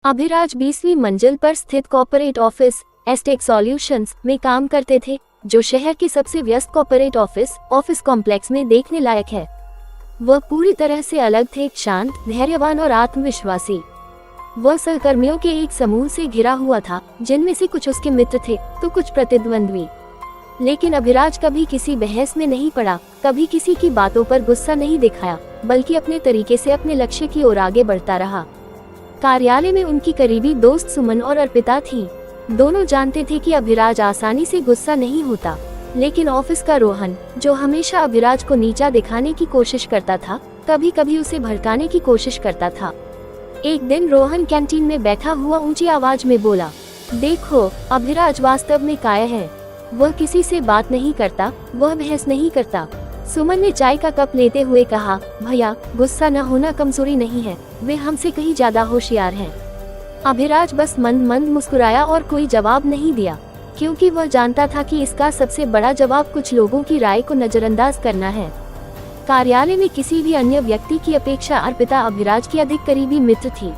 अभिराज 20वीं मंजिल पर स्थित कॉर्पोरेट ऑफिस एस्टेक सॉल्यूशंस में काम करते थे, जो शहर के सबसे व्यस्त कॉर्पोरेट ऑफिस कॉम्प्लेक्स में देखने लायक है। वह पूरी तरह से अलग थे, शांत, धैर्यवान और आत्मविश्वासी। वह सहकर्मियों के एक समूह से घिरा हुआ था, जिनमें से कुछ उसके मित्र थे तो कुछ प्रतिद्वंद्वी। लेकिन अभिराज कभी किसी बहस में नहीं पड़ा, कभी किसी की बातों पर गुस्सा नहीं दिखाया, बल्कि अपने तरीके से अपने लक्ष्य की ओर आगे बढ़ता रहा। कार्यालय में उनकी करीबी दोस्त सुमन और अर्पिता थी। दोनों जानते थे कि अभिराज आसानी से गुस्सा नहीं होता, लेकिन ऑफिस का रोहन, जो हमेशा अभिराज को नीचा दिखाने की कोशिश करता था, कभी कभी उसे भड़काने की कोशिश करता था। एक दिन रोहन कैंटीन में बैठा हुआ ऊंची आवाज में बोला, देखो, अभिराज वास्तव में कायर है। वह किसी से बात नहीं करता, वह बहस नहीं करता। सुमन ने चाय का कप लेते हुए कहा, भैया, गुस्सा न होना कमजोरी नहीं है, वे हमसे कहीं ज्यादा होशियार हैं। अभिराज बस मंद मंद मुस्कुराया और कोई जवाब नहीं दिया, क्योंकि वह जानता था कि इसका सबसे बड़ा जवाब कुछ लोगों की राय को नजरअंदाज करना है। कार्यालय में किसी भी अन्य व्यक्ति की अपेक्षा अर्पिता अभिराज की अधिक करीबी मित्र थी।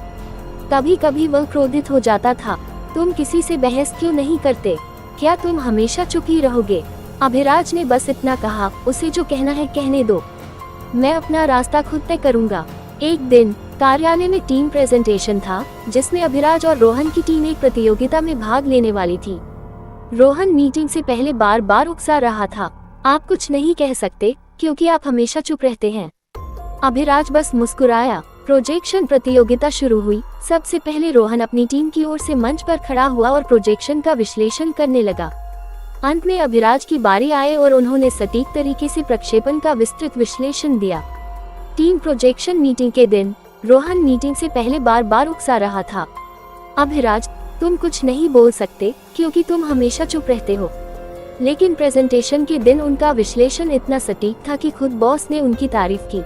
कभी कभी वह क्रोधित हो जाता था, तुम किसी से बहस क्यों नहीं करते? क्या तुम हमेशा चुप ही रहोगे? अभिराज ने बस इतना कहा, उसे जो कहना है कहने दो, मैं अपना रास्ता खुद तय करूंगा। एक दिन कार्यालय में टीम प्रेजेंटेशन था, जिसमें अभिराज और रोहन की टीम एक प्रतियोगिता में भाग लेने वाली थी। रोहन मीटिंग से पहले बार बार उकसा रहा था, आप कुछ नहीं कह सकते क्योंकि आप हमेशा चुप रहते हैं। अभिराज बस मुस्कुराया। प्रोजेक्शन प्रतियोगिता शुरू हुई। सबसे पहले रोहन अपनी टीम की ओर से मंच पर खड़ा हुआ और प्रोजेक्शन का विश्लेषण करने लगा। अंत में अभिराज की बारी आए और उन्होंने सटीक तरीके से प्रक्षेपण का विस्तृत विश्लेषण दिया। टीम प्रोजेक्शन मीटिंग के दिन रोहन मीटिंग से पहले बार बार उकसा रहा था, अभिराज, तुम कुछ नहीं बोल सकते क्योंकि तुम हमेशा चुप रहते हो। लेकिन प्रेजेंटेशन के दिन उनका विश्लेषण इतना सटीक था कि खुद बॉस ने उनकी तारीफ की।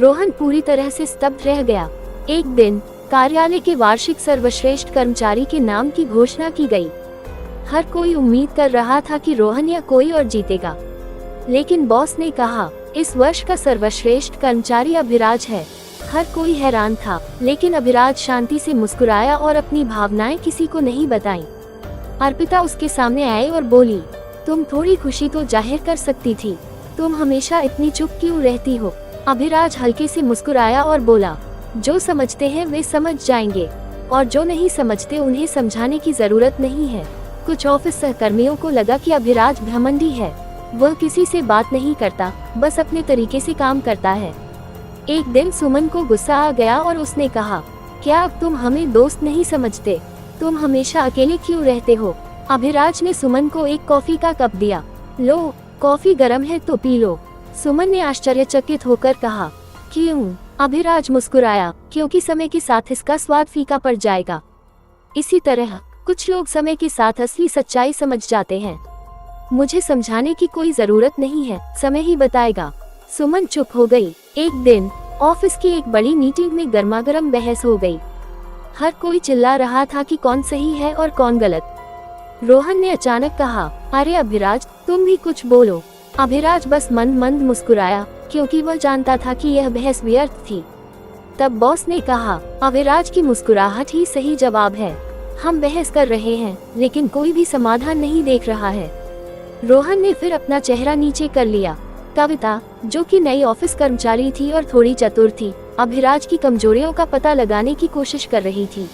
रोहन पूरी तरह से स्तब्ध रह गया। एक दिन कार्यालय के वार्षिक सर्वश्रेष्ठ कर्मचारी के नाम की घोषणा की गई। हर कोई उम्मीद कर रहा था कि रोहन या कोई और जीतेगा, लेकिन बॉस ने कहा, इस वर्ष का सर्वश्रेष्ठ कर्मचारी अभिराज है। हर कोई हैरान था, लेकिन अभिराज शांति से मुस्कुराया और अपनी भावनाएं किसी को नहीं बताईं। अर्पिता उसके सामने आई और बोली, तुम थोड़ी खुशी तो जाहिर कर सकती थी, तुम हमेशा इतनी चुप क्यों रहती हो? अभिराज हल्के से मुस्कुराया और बोला, जो समझते हैं वे समझ जाएंगे, और जो नहीं समझते उन्हें समझाने की जरूरत नहीं है। कुछ ऑफिस सहकर्मियों को लगा कि अभिराज घमंडी है। वह किसी से बात नहीं करता, बस अपने तरीके से काम करता है। एक दिन सुमन को गुस्सा आ गया और उसने कहा, क्या अब तुम हमें दोस्त नहीं समझते? तुम हमेशा अकेले क्यों रहते हो? अभिराज ने सुमन को एक कॉफी का कप दिया। लो, कॉफी गर्म है तो पी लो। सुमन ने आश्चर्यचकित होकर कहा, क्यों? अभिराज मुस्कुराया, क्योंकि समय के साथ इसका स्वाद फीका पड़ जाएगा। इसी तरह कुछ लोग समय के साथ असली सच्चाई समझ जाते हैं। मुझे समझाने की कोई जरूरत नहीं है, समय ही बताएगा। सुमन चुप हो गई। एक दिन ऑफिस की एक बड़ी मीटिंग में गर्मागर्म बहस हो गई। हर कोई चिल्ला रहा था कि कौन सही है और कौन गलत। रोहन ने अचानक कहा, अरे अभिराज, तुम भी कुछ बोलो। अभिराज बस मंद मंद मुस्कुराया, क्योंकि वह जानता था कि यह बहस व्यर्थ थी। तब बॉस ने कहा, अभिराज की मुस्कुराहट ही सही जवाब है। हम बहस कर रहे हैं, लेकिन कोई भी समाधान नहीं देख रहा है। रोहन ने फिर अपना चेहरा नीचे कर लिया। कविता, जो कि नई ऑफिस कर्मचारी थी और थोड़ी चतुर थी, अभिराज की कमजोरियों का पता लगाने की कोशिश कर रही थी।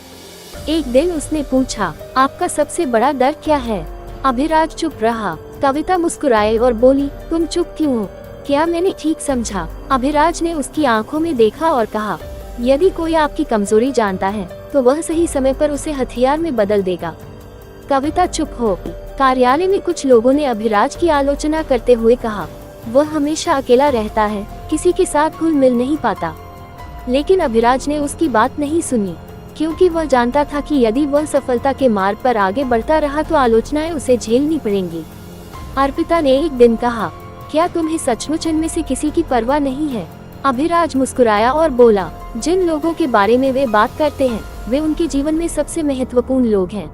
एक दिन उसने पूछा, आपका सबसे बड़ा डर क्या है? अभिराज चुप रहा। कविता मुस्कुराए और बोली, तुम चुप क्यों हो? क्या मैंने ठीक समझा? अभिराज ने उसकी आंखों में देखा और कहा, यदि कोई आपकी कमजोरी जानता है तो वह सही समय पर उसे हथियार में बदल देगा। कविता चुप हो। कार्यालय में कुछ लोगों ने अभिराज की आलोचना करते हुए कहा, वह हमेशा अकेला रहता है, किसी के साथ घुल मिल नहीं पाता। लेकिन अभिराज ने उसकी बात नहीं सुनी, क्योंकि वह जानता था कि यदि वह सफलता के मार्ग पर आगे बढ़ता रहा तो आलोचनाएं उसे झेलनी पड़ेंगी। अर्पिता ने एक दिन कहा, क्या तुम्हें सचमुच इनमें से किसी की परवाह नहीं है? अभिराज मुस्कुराया और बोला, जिन लोगों के बारे में वे बात करते हैं, वे उनके जीवन में सबसे महत्वपूर्ण लोग हैं।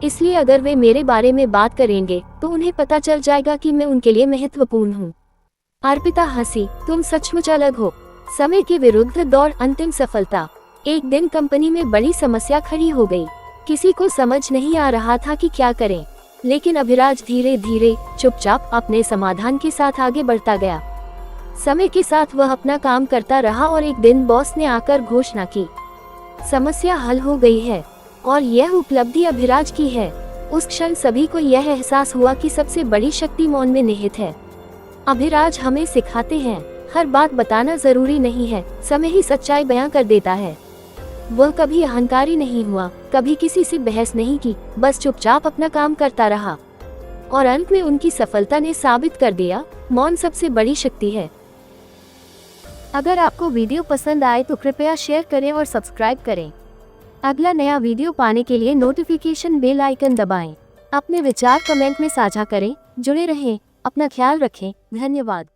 इसलिए अगर वे मेरे बारे में बात करेंगे तो उन्हें पता चल जाएगा कि मैं उनके लिए महत्वपूर्ण हूँ। अर्पिता हंसी, तुम सचमुच अलग हो। समय के विरुद्ध दौड़, अंतिम सफलता। एक दिन कंपनी में बड़ी समस्या खड़ी हो गई। किसी को समझ नहीं आ रहा था कि क्या करें, लेकिन अभिराज धीरे धीरे चुपचाप अपने समाधान के साथ आगे बढ़ता गया। समय के साथ वह अपना काम करता रहा और एक दिन बॉस ने आकर घोषणा की, समस्या हल हो गई है। और यह उपलब्धि अभिराज की है। उस क्षण सभी को यह एहसास हुआ कि सबसे बड़ी शक्ति मौन में निहित है। अभिराज हमें सिखाते हैं, हर बात बताना जरूरी नहीं है, समय ही सच्चाई बयां कर देता है। वह कभी अहंकारी नहीं हुआ, कभी किसी से बहस नहीं की, बस चुपचाप अपना काम करता रहा। और अंत में उनकी सफलता ने साबित कर दिया, मौन सबसे बड़ी शक्ति है। अगर आपको वीडियो पसंद आए तो कृपया शेयर करें और सब्सक्राइब करें। अगला नया वीडियो पाने के लिए नोटिफिकेशन बेल आइकन दबाएं। अपने विचार कमेंट में साझा करें। जुड़े रहें, अपना ख्याल रखें। धन्यवाद।